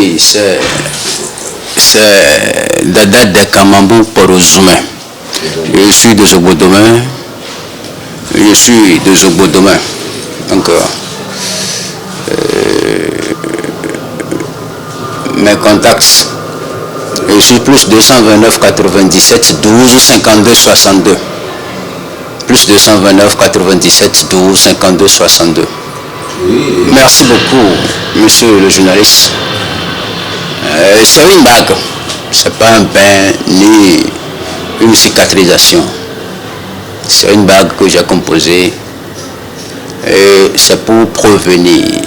Oui, c'est Dada de Kamambou Porozoumen. Je suis de Zobodomain. Donc, mes contacts, je suis plus 229 97 12 52 62. Plus 229 97 12 52 62. Merci beaucoup, monsieur le journaliste. C'est une bague, c'est pas un bain ni une cicatrisation. C'est une bague que j'ai composée et c'est pour prévenir.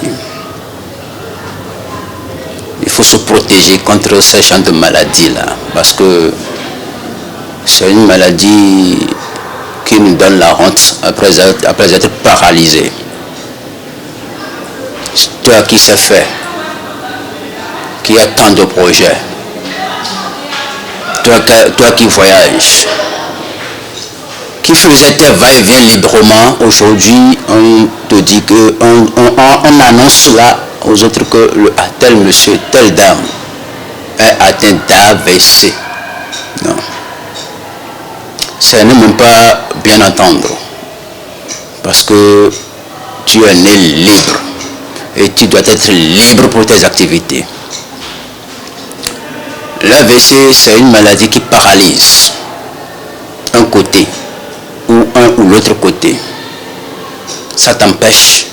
Il faut se protéger contre ce genre de maladie-là parce que c'est une maladie qui nous donne la honte après être paralysé. Toi qui sais faire, qui a tant de projets, toi qui voyages, qui faisait tes va-et-vient librement, aujourd'hui on te dit que on annonce là aux autres que tel monsieur, telle dame est atteint d'AVC. Non. Ça n'est même pas bien entendre. Parce que tu es né libre. Et tu dois être libre pour tes activités. L'AVC, c'est une maladie qui paralyse un côté ou un ou l'autre côté. Ça t'empêche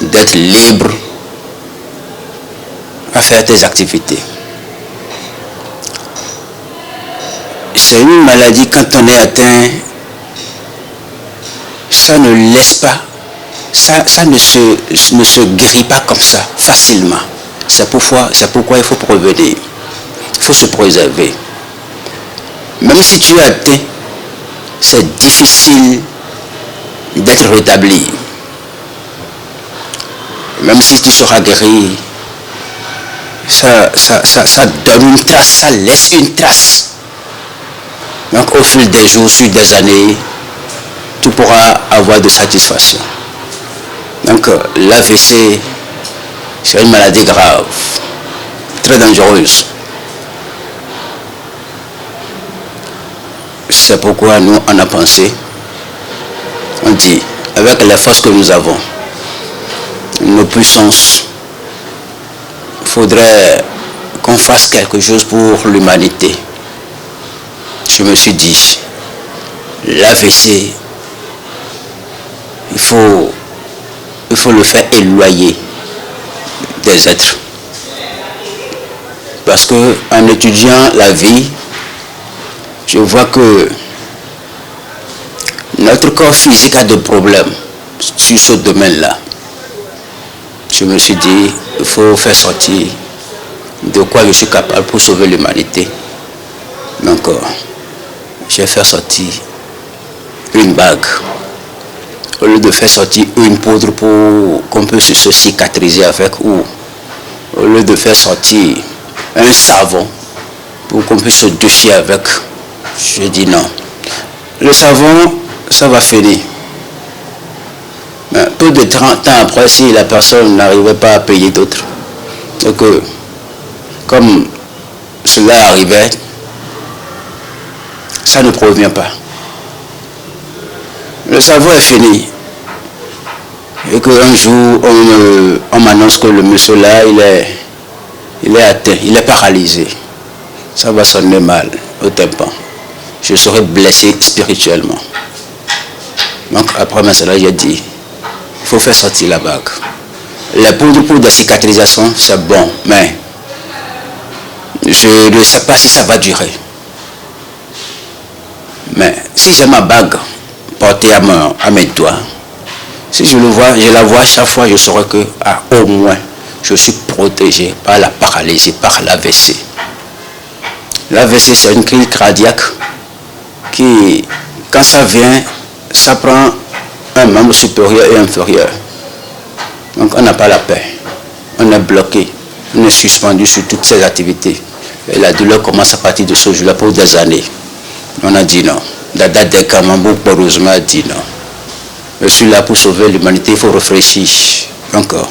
d'être libre à faire tes activités. C'est une maladie, quand on est atteint, ça ne laisse pas, ça ne se guérit pas comme ça, facilement. C'est pourquoi il faut prévenir. Il faut se préserver. Même si tu es atteint, c'est difficile d'être rétabli. Même si tu seras guéri, ça donne une trace, ça laisse une trace. Donc au fil des jours, sur des années, tu pourras avoir de satisfaction. Donc l'AVC, c'est une maladie grave, très dangereuse. C'est pourquoi nous, on a pensé, on dit, avec les forces que nous avons, nos puissances, il faudrait qu'on fasse quelque chose pour l'humanité. Je me suis dit, l'AVC, il faut le faire éloigner des êtres. Parce que en étudiant la vie, je vois que notre corps physique a des problèmes sur ce domaine-là. Je me suis dit, il faut faire sortir de quoi je suis capable pour sauver l'humanité. Donc, j'ai fait sortir une bague. Au lieu de faire sortir une poudre pour qu'on puisse se cicatriser avec, ou au lieu de faire sortir un savon pour qu'on puisse se doucher avec, je dis non. Le savon, ça va finir. Mais peu de temps après, si la personne n'arrivait pas à payer d'autres, donc comme cela arrivait, ça ne provient pas. Le savon est fini. Et qu'un jour, on m'annonce que le monsieur là, il est atteint, il est paralysé. Ça va sonner mal au tympan. Je serai blessé spirituellement. Donc après cela, j'ai dit, il faut faire sortir la bague. Les poudres pour des cicatrisations, c'est bon, mais je ne sais pas si ça va durer. Mais si j'ai ma bague portée à mes doigts, si je la vois chaque fois, je saurai que au moins je suis protégé par la paralysie, par l'AVC. L'AVC, c'est une crise cardiaque qui, quand ça vient, ça prend un membre supérieur et inférieur. Donc on n'a pas la paix. On est bloqué. On est suspendu sur toutes ces activités. Et la douleur commence à partir de ce jour-là pour des années. On a dit non. Dada de Kamambou Porozoumen a dit non. Je suis là pour sauver l'humanité, il faut réfléchir. Encore.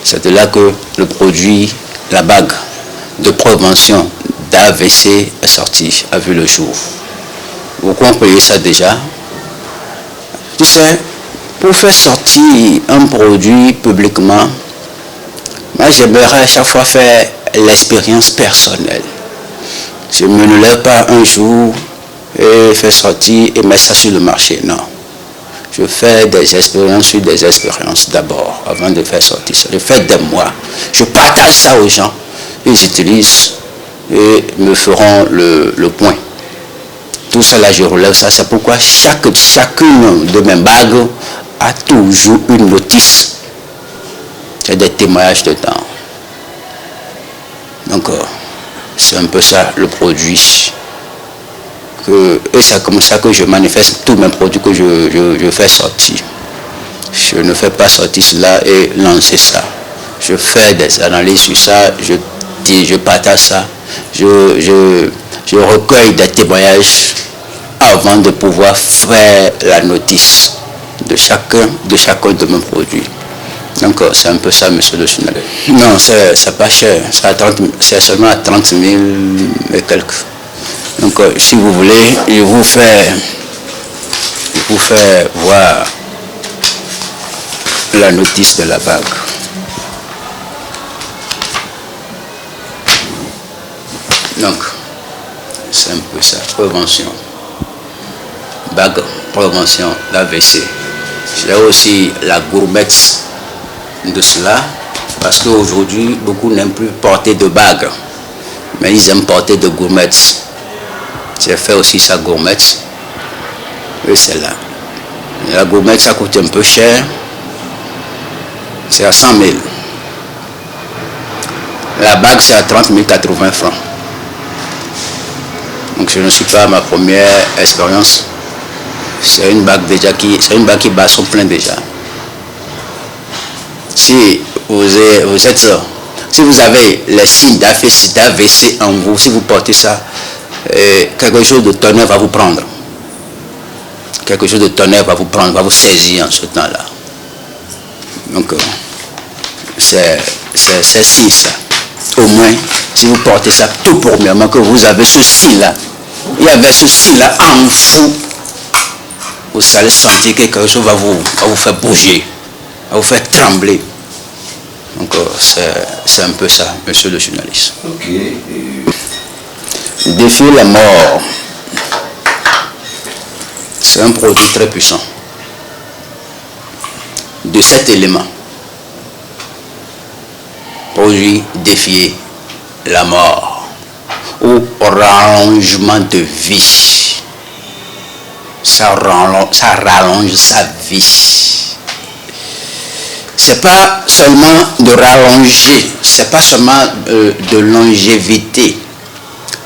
C'est de là que le produit la bague de prévention d'AVC est sortie, a vu le jour. Vous comprenez ça déjà? Tu sais, pour faire sortir un produit publiquement, moi j'aimerais à chaque fois faire l'expérience personnelle. Je ne me lève pas un jour et faire sortir et mettre ça sur le marché, non. Je fais des expériences sur des expériences d'abord, avant de faire sortir ça. Je fais des mois. Je partage ça aux gens. Ils utilisent et me feront le point. Tout ça là, je relève ça. C'est pourquoi chacune de mes bagues a toujours une notice. Il y a des témoignages dedans. Donc, c'est un peu ça le produit. Et c'est comme ça que je manifeste tous mes produits que je fais sortir. Je ne fais pas sortir cela et lancer ça. Je fais des analyses sur ça, je partage ça, je recueille des témoignages avant de pouvoir faire la notice de chacun de mes produits. Donc c'est un peu ça, monsieur le journaliste. Non, c'est pas cher, c'est seulement à 30 000 et quelques. Donc, si vous voulez, je vous fais voir la notice de la bague. Donc, c'est un peu ça. Prévention. Bague, prévention, l'AVC. J'ai aussi la gourmette de cela, parce qu'aujourd'hui, beaucoup n'aiment plus porter de bague, mais ils aiment porter de gourmettes. J'ai fait aussi sa gourmette. Et celle-là. La gourmette, ça coûte un peu cher. C'est à 100 000. La bague, c'est à 30 080 francs. Donc je ne suis pas à ma première expérience. C'est une bague déjà qui bat son plein déjà. Si vous avez les signes d'AVC en vous, si vous portez ça, quelque chose de tonnerre va vous prendre. Quelque chose de tonnerre va vous prendre, va vous saisir en ce temps-là. Donc, c'est signe ça. Au moins, si vous portez ça tout premièrement, que vous avez ce signe-là, il y avait ce signe-là en vous, vous allez sentir que quelque chose va vous faire bouger, va vous faire trembler. Donc, c'est un peu ça, monsieur le journaliste. Okay. Défier la mort, c'est un produit très puissant. De 7 éléments. Produit défier la mort ou rallongement de vie. Ça rallonge sa vie. C'est pas seulement de rallonger, c'est pas seulement de longévité.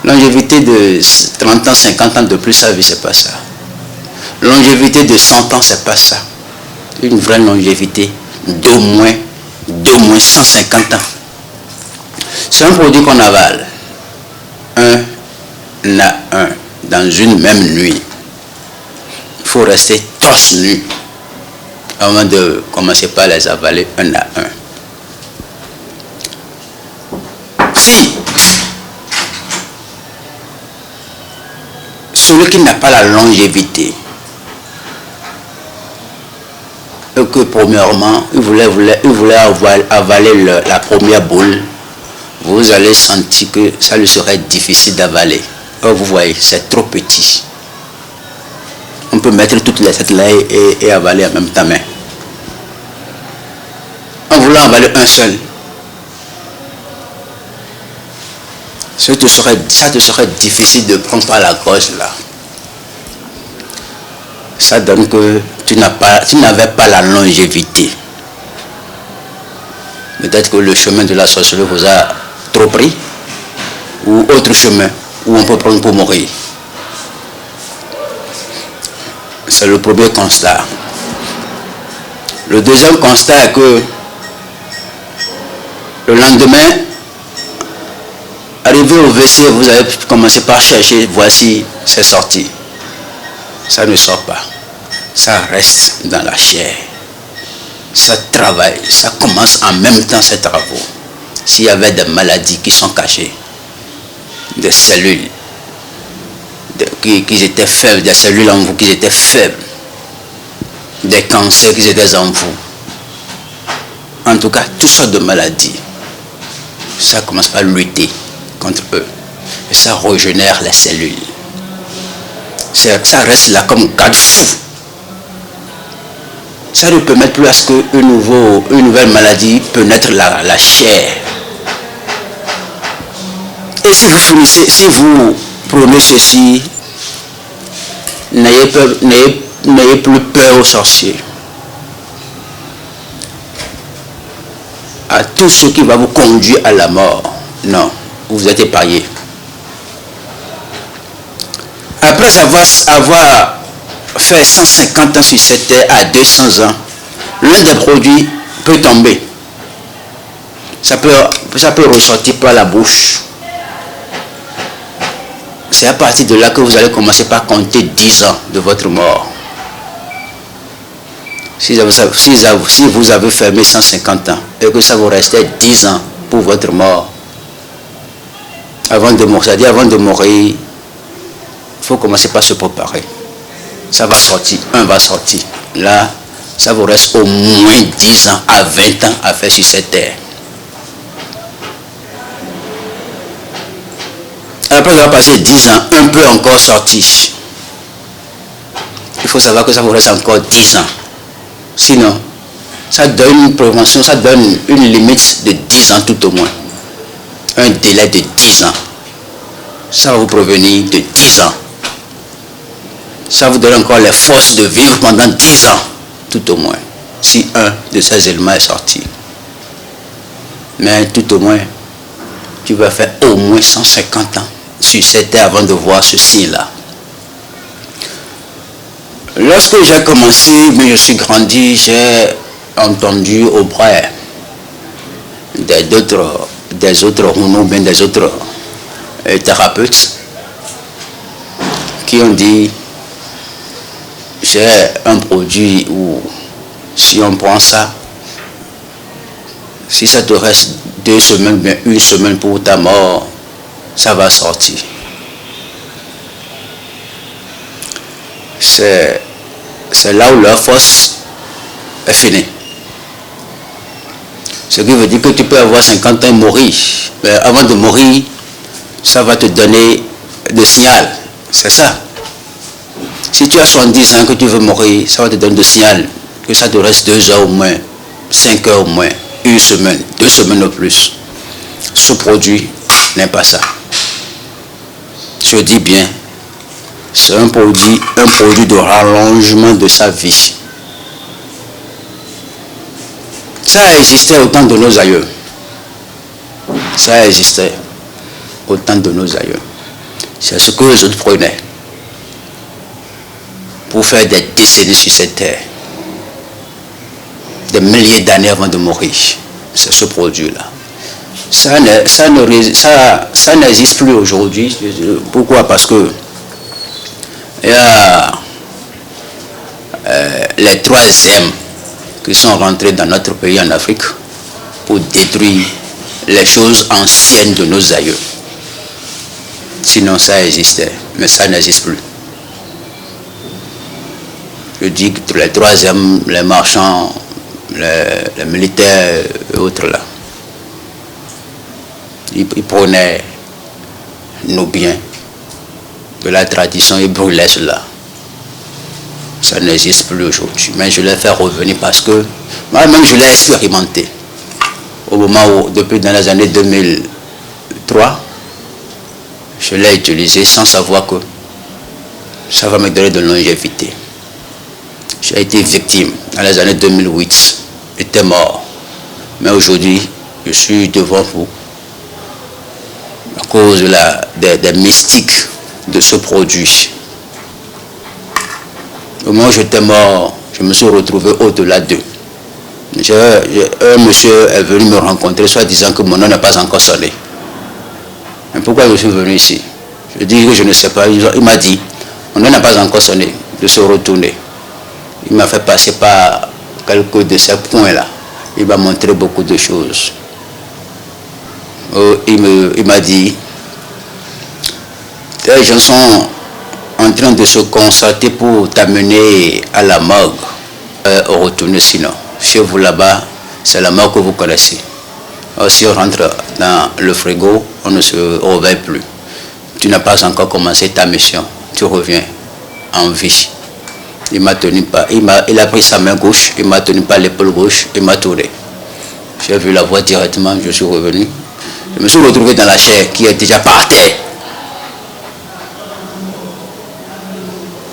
Longévité de 30 ans, 50 ans de plus sa vie, c'est pas ça. Longévité de 100 ans, c'est pas ça. Une vraie longévité d'au moins 150 ans. C'est un produit qu'on avale un à un dans une même nuit. Il faut rester torse nu avant de commencer par les avaler un à un. Si celui qui n'a pas la longévité, et que premièrement, il voulait avaler la première boule, vous allez sentir que ça lui serait difficile d'avaler. Or, vous voyez, c'est trop petit. On peut mettre toutes les têtes là et avaler en même temps. Mais en voulant avaler un seul, ça te serait difficile de prendre par la gorge là. Ça donne que tu n'avais pas la longévité. Peut-être que le chemin de la sorcellerie vous a trop pris, ou autre chemin où on peut prendre pour mourir. C'est le premier constat. Le deuxième constat est que le lendemain, arrivé au WC, vous avez commencé par chercher, voici, c'est sorti. Ça ne sort pas. Ça reste dans la chair. Ça travaille. Ça commence en même temps ses travaux. s'il y avait des maladies qui sont cachées, des cellules, qui étaient faibles, des cellules en vous qui étaient faibles, des cancers qui étaient en vous. En tout cas, toutes sortes de maladies. Ça commence par lutter contre eux. Et ça régénère les cellules. Ça reste là comme garde-fou. Ça ne permet plus à ce qu'une nouvelle maladie pénètre la chair. Et si vous finissez, si vous prenez ceci, n'ayez plus peur aux sorciers. À tout ce qui va vous conduire à la mort. Non, vous êtes épargné. Après avoir fait 150 ans sur cette terre à 200 ans, l'un des produits peut tomber. Ça peut ressortir par la bouche. C'est à partir de là que vous allez commencer par compter 10 ans de votre mort. Si vous avez fermé 150 ans et que ça vous restait 10 ans pour votre mort, avant de mourir, il faut commencer par se préparer. Ça va sortir, un va sortir. Là, ça vous reste au moins 10 ans à 20 ans à faire sur cette terre. Après avoir passé 10 ans, un peut encore sortir. Il faut savoir que ça vous reste encore 10 ans. Sinon, ça donne une prévention, ça donne une limite de 10 ans tout au moins. Un délai de 10 ans. Ça va vous prévenir de 10 ans. Ça vous donne encore les forces de vivre pendant 10 ans, tout au moins. Si un de ces éléments est sorti. Mais tout au moins, tu vas faire au moins 150 ans sur cette terre avant de voir ce signe-là. Lorsque j'ai commencé, mais je suis grandi, j'ai entendu auprès des autres bien des autres thérapeutes qui ont dit j'ai un produit où si on prend ça, si ça te reste 2 semaines, bien 1 semaine pour ta mort, ça va sortir. C'est là où leur force est finie. Ce qui veut dire que tu peux avoir 50 ans et mourir. Mais avant de mourir, ça va te donner des signaux. C'est ça. Si tu as 70 ans que tu veux mourir, ça va te donner des signaux. Que ça te reste 2 heures au moins, 5 heures au moins, 1 semaine, 2 semaines au plus. Ce produit n'est pas ça. Je dis bien, c'est un produit de rallongement de sa vie. Ça a existé au temps de nos aïeux. Ça a existé au temps de nos aïeux. C'est ce que les autres prenaient pour faire des décennies sur cette terre. Des milliers d'années avant de mourir. C'est ce produit-là. Ça n'existe plus aujourd'hui. Pourquoi? Parce que il y a les 3e qui sont rentrés dans notre pays en Afrique pour détruire les choses anciennes de nos aïeux. Sinon ça existait, mais ça n'existe plus. Je dis que les 3e, les marchands, les militaires et autres là, ils prenaient nos biens de la tradition et brûlaient cela. Ça n'existe plus aujourd'hui. Mais je l'ai fait revenir parce que moi-même je l'ai expérimenté. Au moment où, depuis dans les années 2003, je l'ai utilisé sans savoir que ça va me donner de longévité. J'ai été victime dans les années 2008. J'étais mort. Mais aujourd'hui, je suis devant vous à cause des mystiques de ce produit. Au moment où j'étais mort, je me suis retrouvé au-delà d'eux. Un monsieur est venu me rencontrer, soit disant que mon nom n'a pas encore sonné. Mais pourquoi je suis venu ici? Je dis que je ne sais pas. Il m'a dit, mon nom n'a pas encore sonné, de se retourner. Il m'a fait passer par quelques de ces points-là. Il m'a montré beaucoup de choses. il m'a dit, les gens sont en train de se concerter pour t'amener à la morgue. Retourner sinon. Chez vous là-bas, c'est la morgue que vous connaissez. Alors, si on rentre dans le frigo, on ne se réveille plus. Tu n'as pas encore commencé ta mission. Tu reviens en vie. Il m'a tenu pas. Il a pris sa main gauche, il m'a tenu par l'épaule gauche, il m'a tourné. J'ai vu la voix directement, je suis revenu. Je me suis retrouvé dans la chair qui est déjà par terre.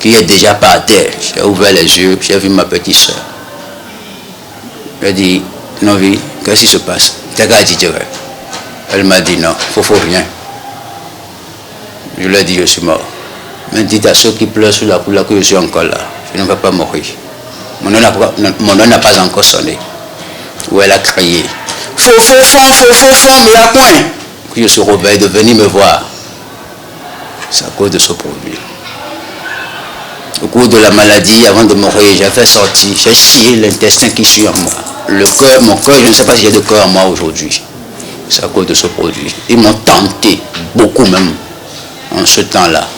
Qui est déjà par terre. J'ai ouvert les yeux, j'ai vu ma petite soeur. J'ai dit, Novi, qu'est-ce qui se passe? Elle m'a dit non, il ne faut rien. Je lui ai dit, je suis mort. Mais dites à ceux qui pleurent sur la couleur que je suis encore là. Je ne vais pas mourir. Mon nom n'a pas encore sonné. Où elle a crié. Faux, mais à point. Puis je suis réveillé de venir me voir. C'est à cause de ce produit. Au cours de la maladie, avant de mourir, j'ai fait sortir, j'ai scié l'intestin qui suit en moi. Le cœur, mon cœur, je ne sais pas si j'ai de cœur en moi aujourd'hui. C'est à cause de ce produit. Ils m'ont tenté, beaucoup même, en ce temps-là.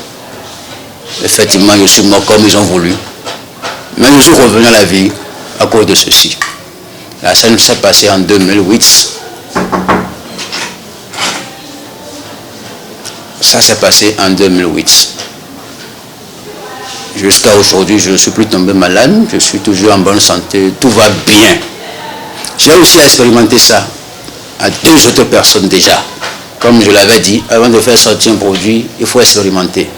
Effectivement, je suis mort comme ils ont voulu. Mais je suis revenu à la vie à cause de ceci. La scène s'est passée en 2008. Ça s'est passé en 2008. Jusqu'à aujourd'hui, je ne suis plus tombé malade. Je suis toujours en bonne santé. Tout va bien. J'ai aussi expérimenté ça à 2 autres personnes déjà. Comme je l'avais dit, avant de faire sortir un produit, il faut expérimenter.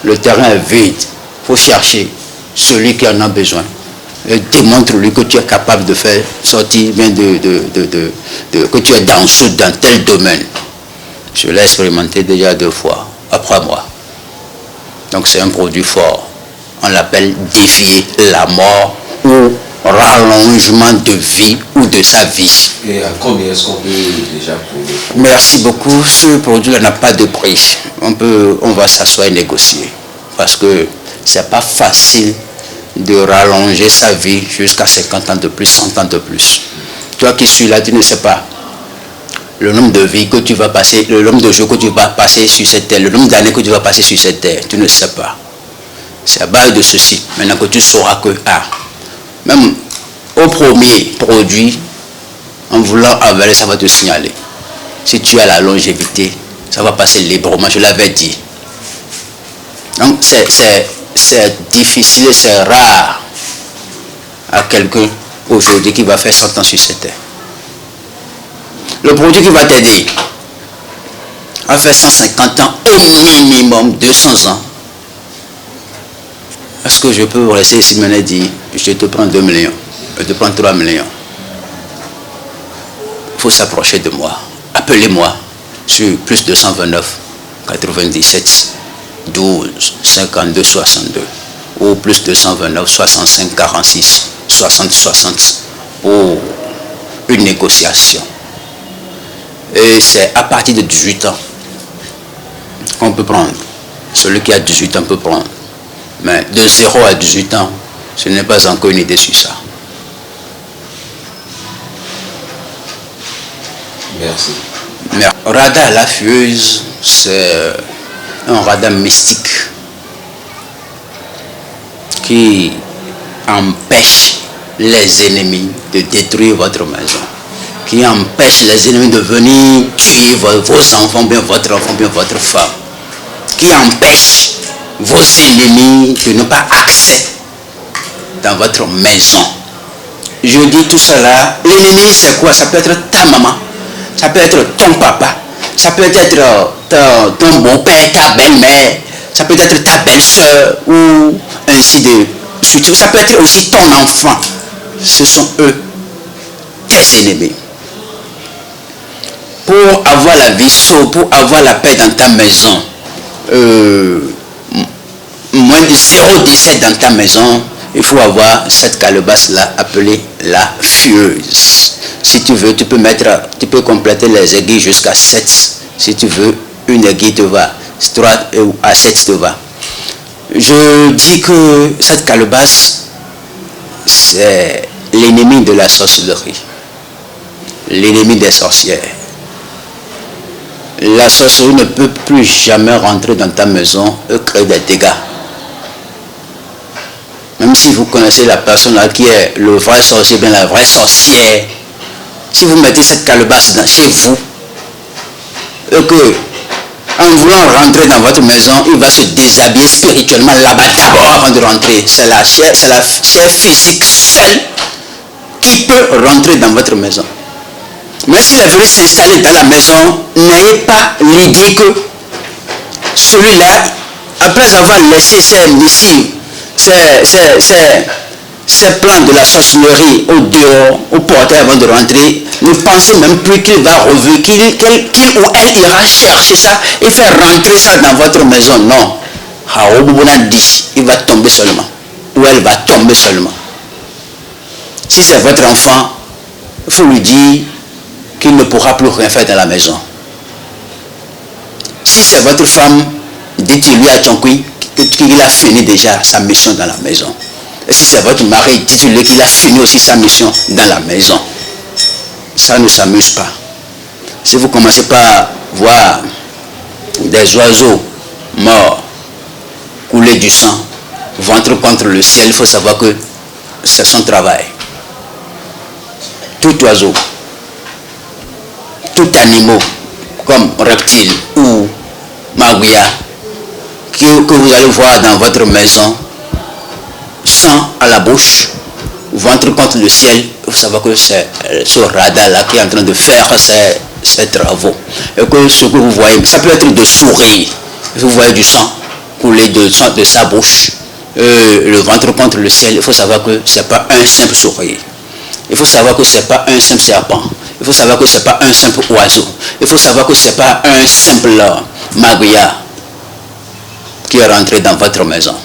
Le terrain est vide. Il faut chercher celui qui en a besoin. Et démontre-lui que tu es capable de faire sortir bien que tu es dans tel domaine. Je l'ai expérimenté déjà 2 fois, après moi. Donc c'est un produit fort. On l'appelle défier la mort ou rallongement de vie ou de sa vie. Et à combien est-ce qu'on peut déjà trouver? Merci beaucoup. Ce produit-là n'a pas de prix. On va s'asseoir et négocier. Parce que c'est pas facile de rallonger sa vie jusqu'à 50 ans de plus, 100 ans de plus. Toi qui suis là, tu ne sais pas le nombre de vies que tu vas passer, le nombre de jours que tu vas passer sur cette terre, le nombre d'années que tu vas passer sur cette terre. Tu ne sais pas. C'est à base de ceci. Maintenant que tu sauras que, même au premier produit, en voulant avaler, ça va te signaler. Si tu as la longévité, ça va passer librement, je l'avais dit. Donc c'est difficile, c'est rare à quelqu'un aujourd'hui qui va faire 100 ans sur cette terre. Le produit qui va t'aider à faire 150 ans, au minimum 200 ans. Est-ce que je peux rester ici maintenant et dire, je te prends 2 millions, je te prends 3 millions. Il faut s'approcher de moi. Appelez-moi sur plus 229 97 12 52 62 ou plus 229 65 46 60 60 pour une négociation. Et c'est à partir de 18 ans qu'on peut prendre. Celui qui a 18 ans peut prendre. Mais de 0 à 18 ans, ce n'est pas encore une idée sur ça. Merci. Mais radar la fieuse, c'est un radar mystique qui empêche les ennemis de détruire votre maison, qui empêche les ennemis de venir tuer vos enfants, bien votre enfant, bien votre femme, qui empêche vos ennemis de ne pas accès dans votre maison. Je dis tout cela, l'ennemi c'est quoi? Ça peut être ta maman, ça peut être ton papa, ça peut être ton beau-père, ta belle-mère, ça peut être ta belle-soeur ou ainsi de suite. Ça peut être aussi ton enfant. Ce sont eux, tes ennemis. Pour avoir la vie sauve, pour avoir la paix dans ta maison, moins de 0 décès dans ta maison, il faut avoir cette calebasse-là appelée la fieuse. Si tu veux, tu peux compléter les aiguilles jusqu'à 7. Si tu veux, une aiguille te va. 3 à 7 te va. Je dis que cette calebasse, c'est l'ennemi de la sorcellerie. L'ennemi des sorcières. La sorcellerie ne peut plus jamais rentrer dans ta maison et créer des dégâts. Même si vous connaissez la personne là qui est le vrai sorcier, bien la vraie sorcière, si vous mettez cette calebasse chez vous, et que en voulant rentrer dans votre maison, il va se déshabiller spirituellement là-bas d'abord avant de rentrer. C'est la chair physique seule qui peut rentrer dans votre maison. Mais s'il est venu s'installer dans la maison, n'ayez pas l'idée que celui-là, après avoir laissé ses missiles, ses plans de la sorcellerie au dehors, au portail avant de rentrer, ne pensez même plus qu'il va revenir, qu'il ou elle ira chercher ça et faire rentrer ça dans votre maison. Non. Il va tomber seulement. Ou elle va tomber seulement. Si c'est votre enfant, il faut lui dire qu'il ne pourra plus rien faire dans la maison. Si c'est votre femme, dites-lui à Tchonkui qu'il a fini déjà sa mission dans la maison. Et si c'est votre mari, dites-lui qu'il a fini aussi sa mission dans la maison. Ça ne s'amuse pas. Si vous commencez par voir des oiseaux morts, couler du sang, ventre contre le ciel, il faut savoir que c'est son travail. Tout oiseau, tout animal, comme reptile ou magouya, que vous allez voir dans votre maison, sang à la bouche, ventre contre le ciel, il faut savoir que c'est ce radar-là qui est en train de faire ses travaux. Et que ce que vous voyez, ça peut être de sourire. Vous voyez du sang couler de sa bouche, le ventre contre le ciel, il faut savoir que ce n'est pas un simple sourire. Il faut savoir que ce n'est pas un simple serpent. Il faut savoir que ce n'est pas un simple oiseau. Il faut savoir que ce n'est pas un simple magouya qui est rentré dans votre maison.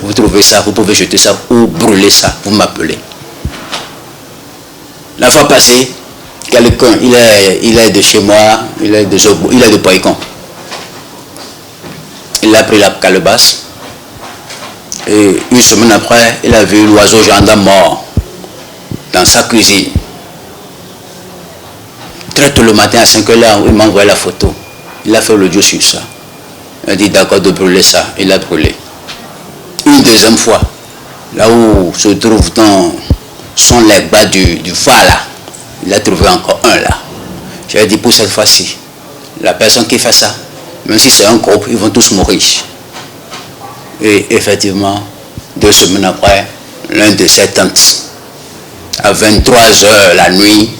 Vous trouvez ça, vous pouvez jeter ça ou brûler ça, vous m'appelez. La fois passée, quelqu'un, il est de chez moi, il est de Poïcon. Il a pris la calebasse et une semaine après, il a vu l'oiseau gendarme mort dans sa cuisine. Très tôt le matin à 5h, il m'a envoyé la photo. Il a fait l'audio sur ça. Il a dit d'accord de brûler ça. Il a brûlé. Une deuxième fois, là où se trouve sont les bas du phare là, il a trouvé encore un là. J'ai dit pour cette fois-ci, la personne qui fait ça, même si c'est un groupe, ils vont tous mourir. Et effectivement, 2 semaines après, l'un de ses tantes, à 23h la nuit,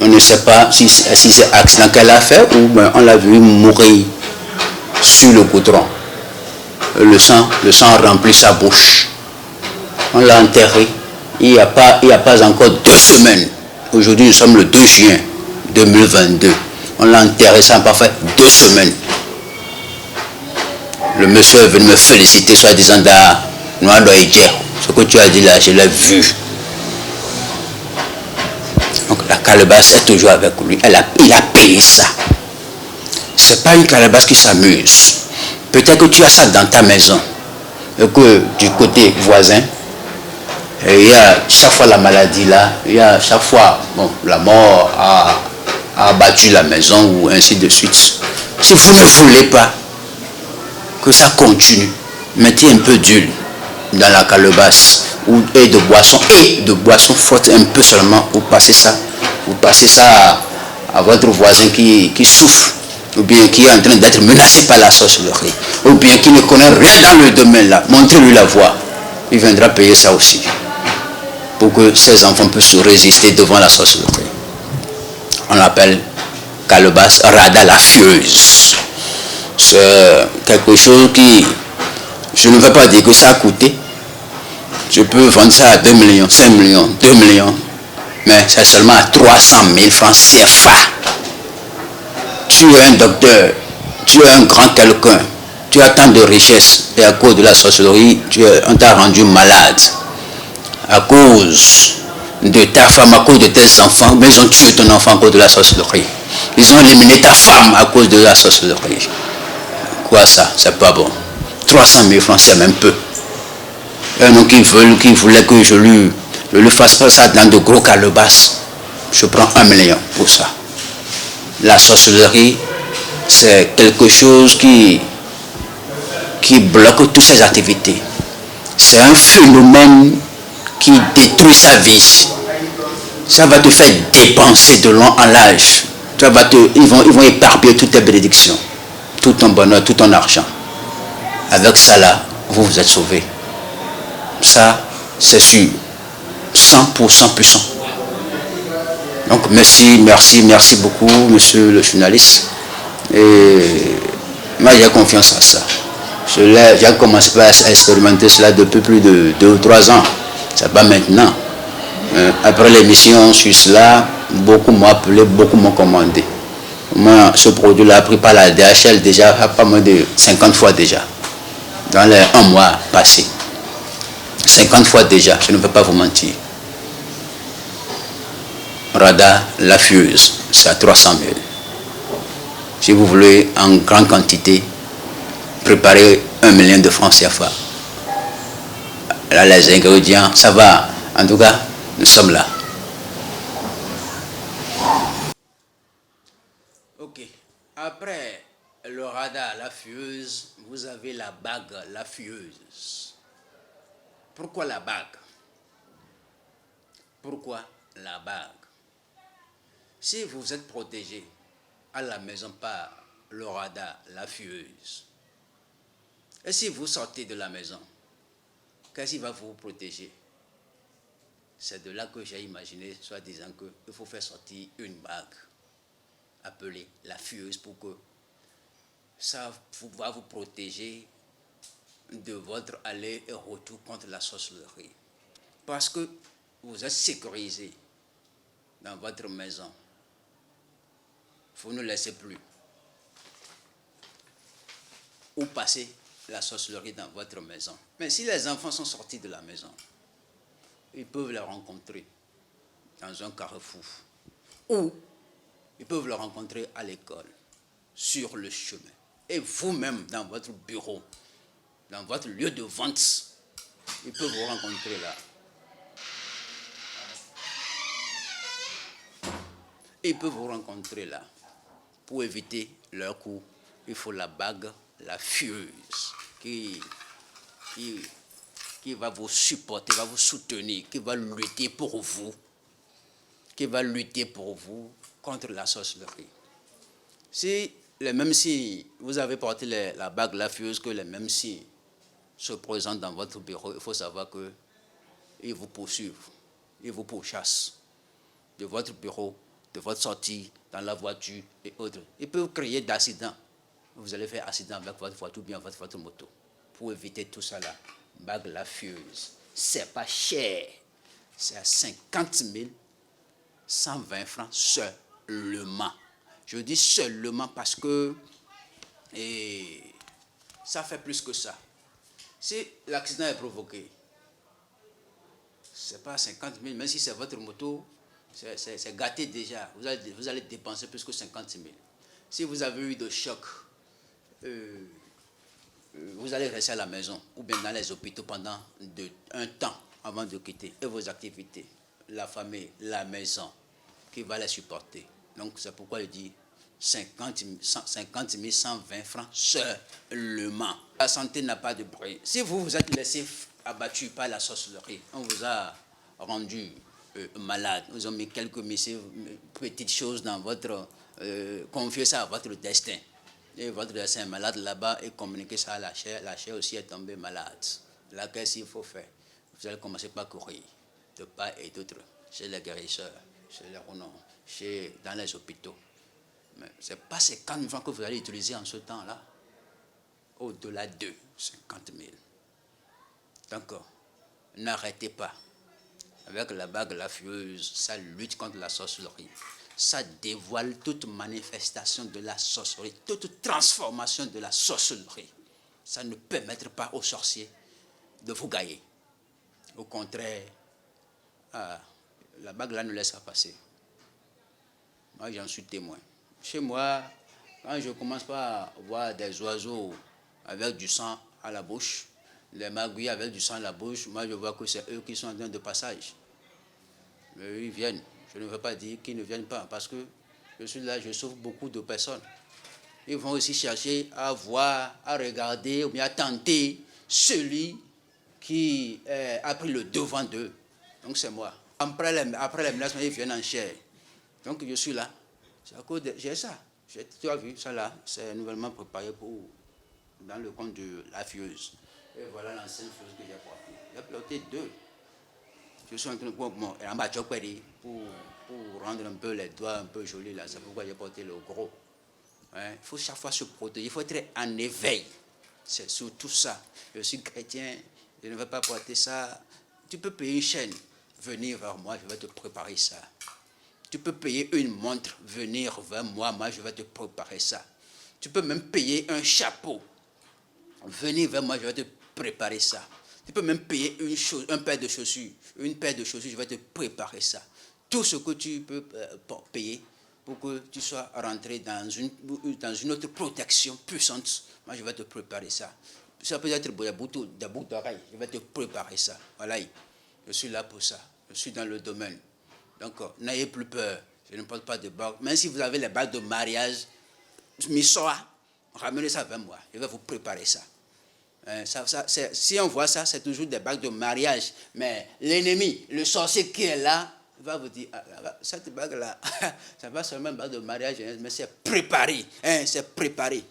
on ne sait pas si c'est accident qu'elle a fait ou bien on l'a vu mourir sur le goudron. Le sang remplit sa bouche. On l'a enterré. Il n'y a pas encore 2 semaines. Aujourd'hui, nous sommes le 2 juin 2022. On l'a enterré, ça n'a pas fait 2 semaines. Le monsieur est venu me féliciter, soi-disant, ce que tu as dit là, je l'ai vu. Donc la calebasse est toujours avec lui. Il a payé ça. Ce n'est pas une calebasse qui s'amuse. Peut-être que tu as ça dans ta maison. Et que du côté voisin, il y a chaque fois la maladie là, il y a chaque fois la mort a abattu la maison ou ainsi de suite. Si vous ne voulez pas que ça continue, mettez un peu d'huile dans la calebasse et de boisson forte un peu seulement. Vous passez ça à votre voisin qui souffre, ou bien qui est en train d'être menacé par la sorcellerie, ou bien qui ne connaît rien dans le domaine là. Montrez-lui la voie. Il viendra payer ça aussi, pour que ses enfants puissent résister devant la sorcellerie. On l'appelle calebasse rada la fieuse. C'est quelque chose qui, je ne veux pas dire que ça a coûté. Je peux vendre ça à 2 millions, 5 millions, 2 millions, mais c'est seulement à 300 000 francs CFA. Tu es un docteur, tu es un grand quelqu'un, tu as tant de richesses et à cause de la sorcellerie, on t'a rendu malade. À cause de ta femme, à cause de tes enfants, mais ils ont tué ton enfant à cause de la sorcellerie. Ils ont éliminé ta femme à cause de la sorcellerie. Quoi ça? C'est pas bon. 300 000 francs, c'est même peu. Un homme qui voulait que je lui fasse pas ça dans de gros calebasses. Je prends 1 million pour ça. la sorcellerie, c'est quelque chose qui bloque toutes ses activités. C'est un phénomène qui détruit sa vie. Ça va te faire dépenser de long en large. Ils vont éparpiller toutes tes bénédictions, tout ton bonheur, tout ton argent. Avec ça là, vous vous êtes sauvé. Ça, c'est sûr. 100% puissant. Donc merci beaucoup, monsieur le journaliste. Et moi j'ai confiance en ça. J'ai commencé à expérimenter cela depuis plus de 2 ou 3 ans. C'est pas maintenant. Après l'émission sur cela, beaucoup m'ont appelé, beaucoup m'ont commandé. Moi, ce produit-là a pris par la DHL déjà, pas moins de 50 fois déjà. Dans les 1 mois passé. 50 fois déjà, je ne veux pas vous mentir. Radar, la fieuse, c'est à 300 000. Si vous voulez en grande quantité, préparez 1 million de francs CFA. Là, les ingrédients, ça va. En tout cas, nous sommes là. Ok. Après le radar, la fieuse, vous avez la bague, la fieuse. Pourquoi la bague? Pourquoi la bague? Si vous êtes protégé à la maison par le radar, la fieuse, et si vous sortez de la maison, qu'est-ce qui va vous protéger? C'est de là que j'ai imaginé, soit disant qu'il faut faire sortir une bague appelée la fieuse pour que ça va vous protéger de votre aller et retour contre la sorcellerie. Parce que vous êtes sécurisé dans votre maison. Vous ne laissez plus où passer la sorcellerie dans votre maison. Mais si les enfants sont sortis de la maison, ils peuvent les rencontrer dans un carrefour ou ils peuvent le rencontrer à l'école, sur le chemin. Et vous-même, dans votre bureau, dans votre lieu de vente, ils peuvent vous rencontrer là. Ils peuvent vous rencontrer là. Pour éviter leur coup, il faut la bague, la fieuse, qui va vous supporter, va vous soutenir, qui va lutter pour vous, contre la sorcellerie. Si les mêmes signes, vous avez porté la bague, la fieuse, que les mêmes signes se présentent dans votre bureau, il faut savoir qu'ils vous poursuivent, ils vous pourchassent de votre bureau, de votre sortie, dans la voiture et autres. Ils peuvent créer d'accidents. Vous allez faire accident avec votre voiture ou bien votre moto. Pour éviter tout ça là, bague la fieuse, c'est pas cher. C'est à 50 120 francs seulement. Je dis seulement parce que ça fait plus que ça. Si l'accident est provoqué, c'est pas 50 000, même si c'est votre moto, c'est gâté déjà. Vous allez dépenser plus que 50 000. Si vous avez eu de choc, vous allez rester à la maison ou bien dans les hôpitaux pendant un temps avant de quitter. Et vos activités, la famille, la maison, qui va les supporter. Donc c'est pourquoi je dis 50 120 francs seulement. La santé n'a pas de prix. Si vous vous êtes laissé abattu par la sorcellerie, on vous a rendu malade, vous avez mis quelques petites choses dans votre... confiez ça à votre destin. Et votre destin est malade là-bas et communiquez ça à la chair aussi est tombée malade. Là, qu'est-ce qu'il faut faire? Vous allez commencer par courir de part et d'autre, chez les guérisseurs, chez les renoms, dans les hôpitaux. Mais ce n'est pas 50 000 francs que vous allez utiliser en ce temps-là. Au-delà de 50 000. Donc, n'arrêtez pas. Avec la bague, la fieuse, ça lutte contre la sorcellerie. Ça dévoile toute manifestation de la sorcellerie, toute transformation de la sorcellerie. Ça ne permettra pas aux sorciers de vous gagner. Au contraire, la bague là ne laisse pas passer. Moi, j'en suis témoin. Chez moi, quand je commence par voir des oiseaux avec du sang à la bouche, les magouilles avec du sang à la bouche, moi je vois que c'est eux qui sont en train de passage. Mais ils viennent. Je ne veux pas dire qu'ils ne viennent pas, parce que je suis là, je sauve beaucoup de personnes. Ils vont aussi chercher à voir, à regarder ou bien à tenter celui qui a pris le devant d'eux. Donc c'est moi. Après les menaces, ils viennent en chair. Donc je suis là. C'est à cause de... J'ai ça. Tu as vu ça là. C'est nouvellement préparé dans le compte de la fieuse. Et voilà l'ancienne fieuse que j'ai portée. J'ai porté 2. Je suis en train de pour rendre un peu les doigts un peu jolis là. C'est pourquoi j'ai porté le gros. Il faut chaque fois se protéger. Il faut être en éveil. C'est surtout ça. Je suis chrétien. Je ne vais pas porter ça. Tu peux payer une chaîne. Venir vers moi, je vais te préparer ça. Tu peux payer une montre. Venir vers moi, je vais te préparer ça. Tu peux même payer un chapeau. Venir vers moi, je vais te préparer ça. Tu peux même payer une paire de chaussures. Une paire de chaussures, je vais te préparer ça. Tout ce que tu peux payer pour que tu sois rentré dans une autre protection puissante, moi je vais te préparer ça. Ça peut être des bouts d'oreilles, je vais te préparer ça. Voilà, je suis là pour ça. Je suis dans le domaine. Donc, n'ayez plus peur. Je ne porte pas de bague. Même si vous avez les bagues de mariage, ramenez ça vers moi. Je vais vous préparer ça. Si on voit ça, c'est toujours des bagues de mariage. Mais l'ennemi, le sorcier qui est là, il va vous dire, cette bague-là, c'est pas seulement une bague de mariage, mais c'est préparé. C'est préparé.